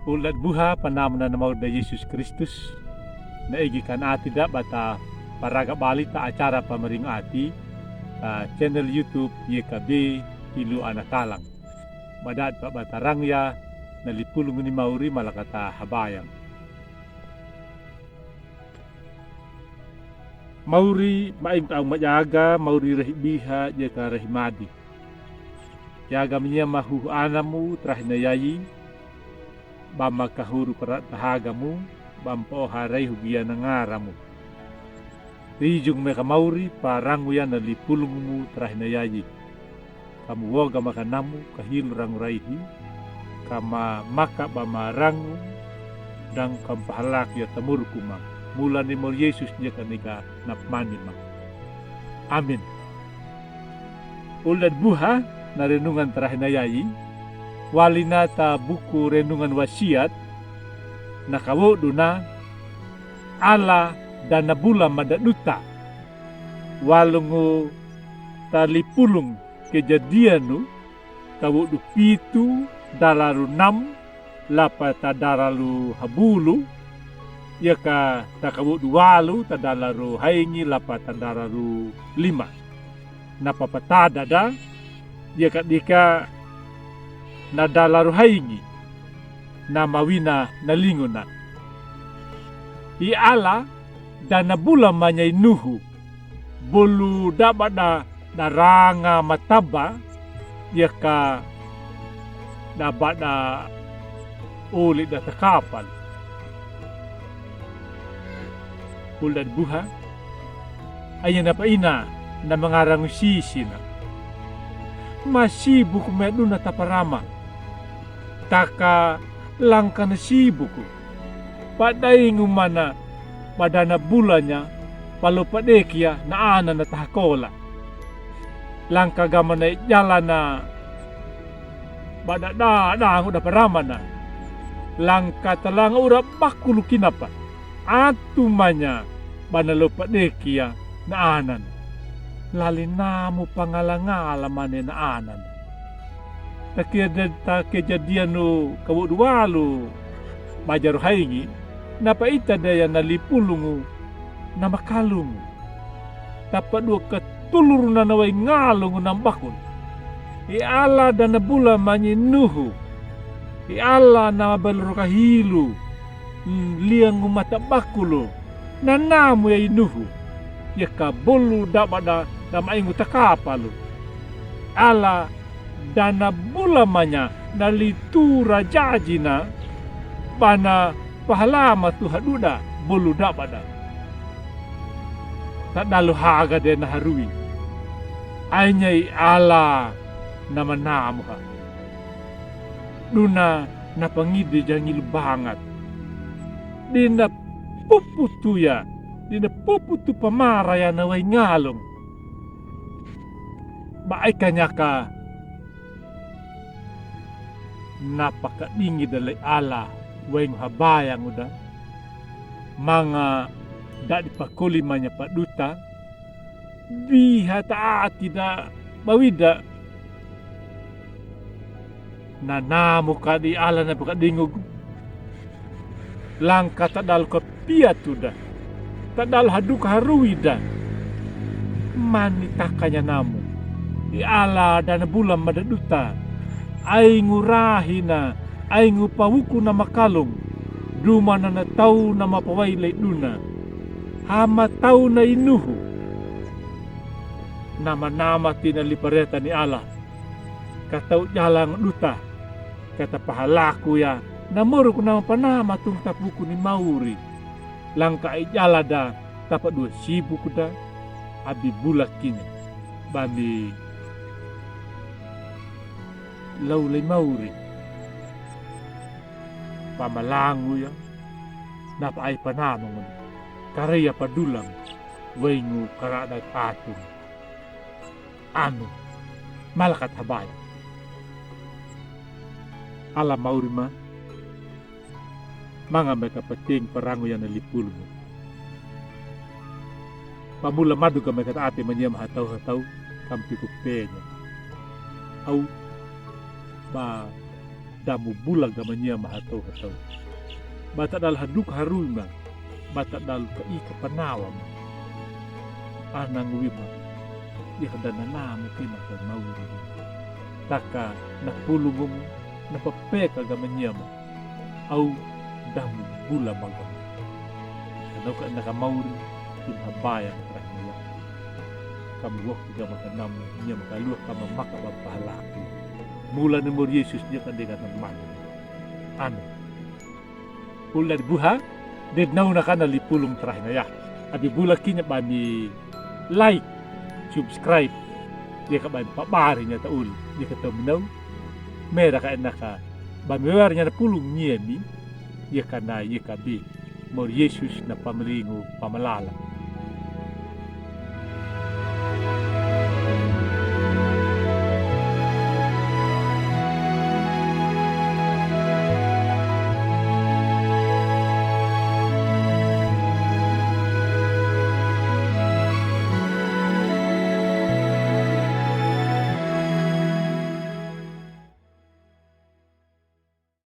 Ulat buha panamna na da Yesus Kristus na igikan ati da bata paraga balita acara pamering ati channel YouTube YKB Ilu Anakalang. Madad pa batarang ya nalipulong ni Mauri malakata habayang. Mauri maing taong mayaga, Mauri rahibiha yaka rahimadi. Yaga minya mahuhana mo trahinayayi, bama kahuru parat tahaga mo, bampo haray hugian ng ngara mo. Rijung meka Mauri parang yan nalipulong mo trahinayayi. Kamuwaga makanamu kahil rang raihi, kama maka bamarangu dan kampahalak ya tamurkuma. Mula ni mo Yesus niya kanika napmanima. Amin. Ulad buha na renungan trahinayayi, wali na ta buku renungan wasiat, nakawo na ala dan nabula madaduta, walungu talipulong kejadianu, kawo du pitu, dalaru 6, lapata daralu habulu, yaka takawo du walu, tadalaru haingi, lapata dararu 5. Napapatada da, yaka dika nadalaru haingi, na mawina nalinguna. Iala dan nabula manyay nuhu, bolu dapat daranga mataba, yaka dapat ulit na takapal. Ulad buha, ayan na paina na mga rangusisi na. Masibu ko medyo na taparama. Taka langka na sibu ko. Paday ngumana padana bulan niya palupadekya na ana na tahakola. Langka gaman na jalan na badada ang udah parama na. Langka talang ura bakulu kinapa. Atumanya banalupadekya na anan. Lalinamu pangalangalaman na anan. Kejadian no kawudwalu bajar haingi napaita daya nalipulungu na makalungu. Dapat dua ketulur na naway ngalungu ng bakul. Iala dan nabula manyinuhu. Iala na mabaluro kahilu. Liang umata bakulo. Nanamu ya inuhu. Yaka bolu dapat na maingu takapalu. Ala dana bulamanya nalitura jajina bana pahalama tu haduda bolu dapada. Tak dalu haga de naharui. Anyai ala nama namuha. Duna napangide jangil banget. Dina puputu ya. Dina puputu pamaraya na way ngalong. Baay kanya ka napakadingi dalay ala way habayang uda. Mga dadi pakuli manya paduta. Biha taati na mawida. Nanamu ka di ala na pakadingog. Langka tadal ko piyatuda. Tadal haduk haruida. Manita kanya namu. Di ala dan bulan madaduta. Ay ngurahi na. Ay ngupawuku na makalong. Duma na natau na mapawailay duna. Hama tau na inuhu. Nama-nama tinalipareta ni Allah. Katau jalang duta. Kata pahalaku ya. Namoro ko naman panama tung tapuku ni Mauri. Langka ay jalada tapat 2 sibu ko da. Abi bulak kini. Bami laulay Mauri. Pamalango ya. Napa ay panama mo. Karaya padulang. Waingu karadag atong. Ano. Malakat habay. Alam Mauri ma. Mga may kapating parango yan nalipul mo. Pamula madu ka may kataate man niya mahataw-hataw, kampi ko penya. Aw, ba, damu bulag gamanya mahato hatau. Bata dal haduk haruma, bata dal ka ika panawam. Anang wima, dia kadana namu kina ka mauri. Taka napulungum napapeka gamanya ma, au damu bula magam. Kanau ka nakamauri kinhabaya rahmaya. Kamu wah juga makan namu, nya makaluah kama maka bapahalaku. Mula nomor Yesus dia kan dia teman. Anu. Ular buha, dia nau nak kana lipulung terakhir ya. Abi bula kinya bani like, subscribe. Dia ka bani pabari nya taul. Dia ketemu nau. Merah ka enaka. Bani warnya na pulung nya ni. Dia kana ye kabi. Mor Yesus na pamringu pamalala.